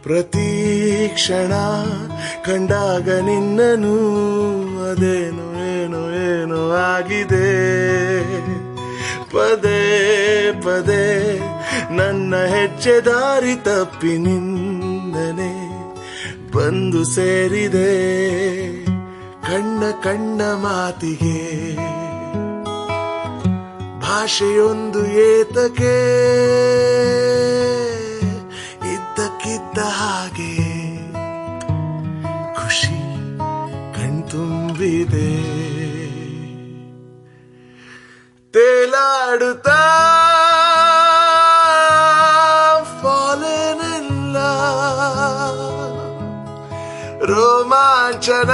ಪ್ರತಿ ಕ್ಷಣ ಕಂಡಾಗ ನಿನ್ನನು ಅದೇನು ಏನು ಏನು ಆಗಿದೆ. ಪದೇ ಪದೇ ನನ್ನ ಹೆಜ್ಜೆ ದಾರಿ ತಪ್ಪಿ ನಿಂದನೆ ಬಂದು ಸೇರಿದೆ ಕಣ್ಣ ಕಣ್ಣ ಮಾತಿಗೆ. ಭಾಷೆಯೊಂದು ಏತಕ್ಕೆ ಇದ್ದಕ್ಕಿದ್ದ ಹಾಗೆ ಖುಷಿ ಕಣ್ತುಂಬಿದೆ. ತೇಲಾಡುತ್ತಾ ಫಾಲೆನೆಲ್ಲ ರೋಮಾಂಚನ